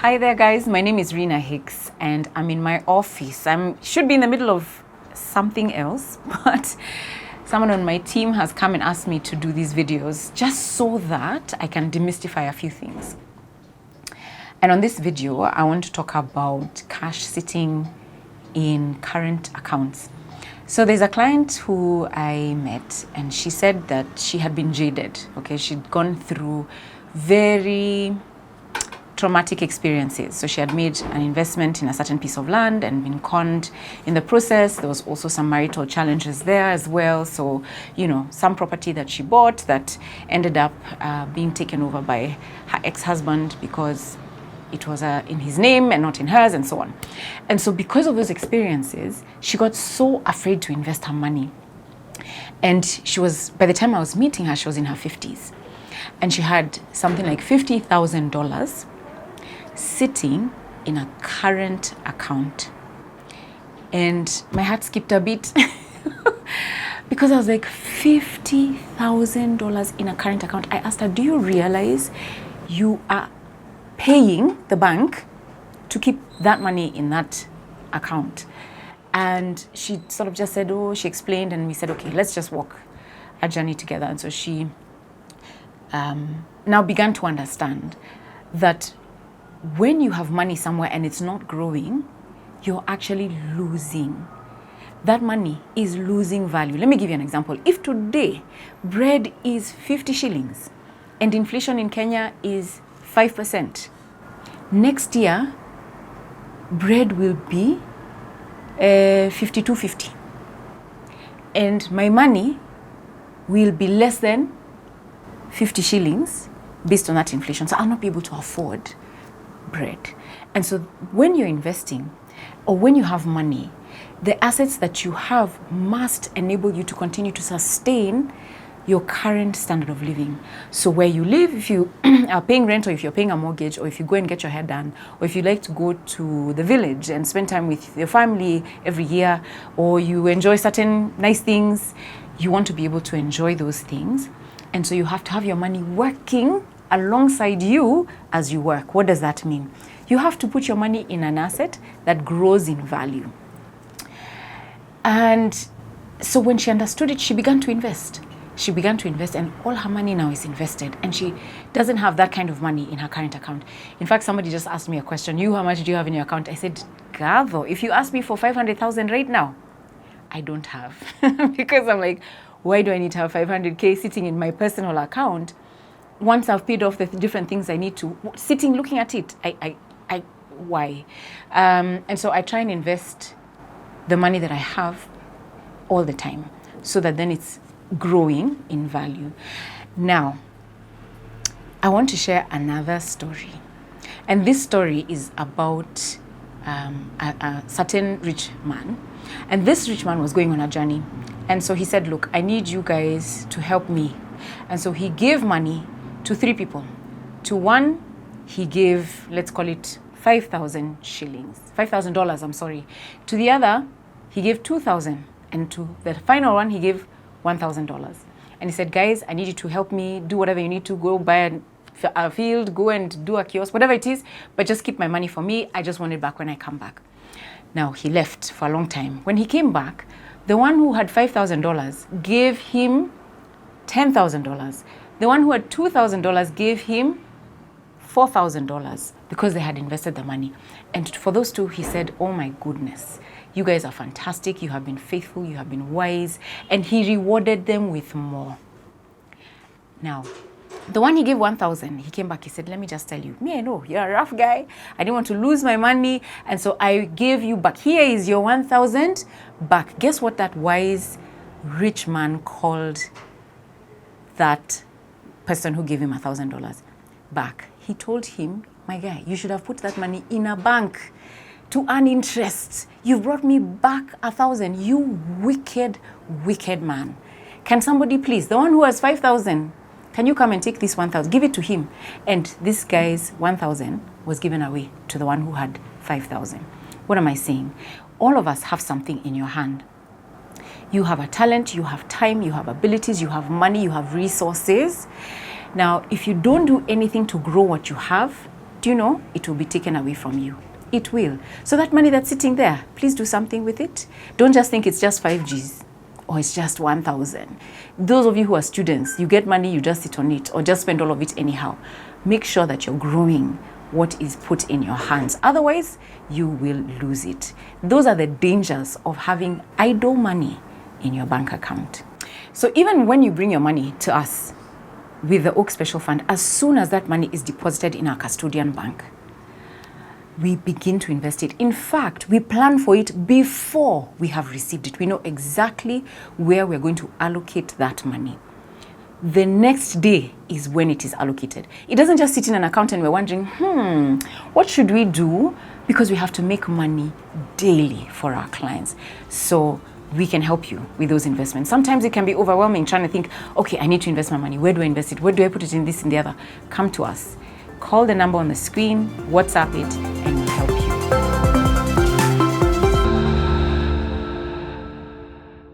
Hi there guys, my name is Rina Hicks and I'm in my office. Should be in the middle of something else, but someone on my team has come and asked me to do these videos just so that I can demystify a few things. And on this video, I want to talk about cash sitting in current accounts. So there's a client who I met and she said that she had been jaded. Okay, she'd gone through very traumatic experiences. So she had made an investment in a certain piece of land and been conned in the process. There was also some marital challenges there as well. So, you know, some property that she bought that ended up being taken over by her ex-husband because it was in his name and not in hers and so on. And so because of those experiences, she got so afraid to invest her money. And she was, by the time I was meeting her, she was in her 50s. And she had something like $50,000 sitting in a current account. And my heart skipped a beat because I was like, $50,000 in a current account. I asked her, do you realize you are paying the bank to keep that money in that account? And she sort of just said, oh, she explained, and we said, okay, let's just walk a journey together. And so she now began to understand that when you have money somewhere and it's not growing, you're actually losing. That money is losing value. Let me give you an example. If today bread is 50 shillings and inflation in Kenya is 5%, next year bread will be 52.50 and my money will be less than 50 shillings based on that inflation. So I'll not be able to afford bread. And so when you're investing or when you have money, the assets that you have must enable you to continue to sustain your current standard of living. So where you live, if you are paying rent or if you're paying a mortgage or if you go and get your hair done or if you like to go to the village and spend time with your family every year or you enjoy certain nice things, you want to be able to enjoy those things. And so you have to have your money working alongside you as you work. What does that mean? You have to put your money in an asset that grows in value. And so when she understood it, she began to invest. She began to invest and all her money now is invested. And she doesn't have that kind of money in her current account. In fact, somebody just asked me a question, how much do you have in your account? I said, Gavo, if you ask me for 500,000 right now, I don't have. Because I'm like, why do I need to have 500K sitting in my personal account? Once I've paid off the different things I need to, sitting looking at it, why? And so I try and invest the money that I have all the time so that then it's growing in value. Now, I want to share another story. And this story is about a certain rich man. And this rich man was going on a journey. And so he said, look, I need you guys to help me. And so he gave money to 3 people. To one, he gave, let's call it 5,000 shillings, $5,000, I'm sorry. To the other, he gave 2,000. And to the final one, he gave $1,000. And he said, guys, I need you to help me do whatever you need to, go buy a field, go and do a kiosk, whatever it is, but just keep my money for me. I just want it back when I come back. Now, he left for a long time. When he came back, the one who had $5,000 gave him $10,000. The one who had $2,000 gave him $4,000 because they had invested the money. And for those two, he said, oh my goodness, you guys are fantastic. You have been faithful. You have been wise. And he rewarded them with more. Now, the one he gave 1,000, he came back, he said, let me just tell you, me, I know, you're a rough guy. I didn't want to lose my money. And so I gave you back. Here is your 1,000 back. Guess what that wise, rich man called that person who gave him $1,000 back? He told him, my guy, you should have put that money in a bank to earn interest. You brought me back 1,000. You wicked, wicked man. Can somebody please, the one who has 5,000, can you come and take this 1,000? Give it to him. And this guy's 1,000 was given away to the one who had 5,000. What am I saying? All of us have something in your hand. You have a talent, you have time, you have abilities, you have money, you have resources. Now, if you don't do anything to grow what you have, do you know it will be taken away from you? It will. So that money that's sitting there, please do something with it. Don't just think it's just 5Gs or it's just 1,000. Those of you who are students, you get money, you just sit on it or just spend all of it anyhow. Make sure that you're growing what is put in your hands. Otherwise, you will lose it. Those are the dangers of having idle money in your bank account. So even when you bring your money to us with the Oak Special Fund, as soon as that money is deposited in our custodian bank, we begin to invest it. In fact, we plan for it before we have received it. We know exactly where we're going to allocate that money. The next day is when it is allocated. It doesn't just sit in an account and we're wondering, what should we do? Because we have to make money daily for our clients. So we can help you with those investments. Sometimes it can be overwhelming trying to think, okay, I need to invest my money. Where do I invest it? Where do I put it in this and the other? Come to us. Call the number on the screen, WhatsApp it,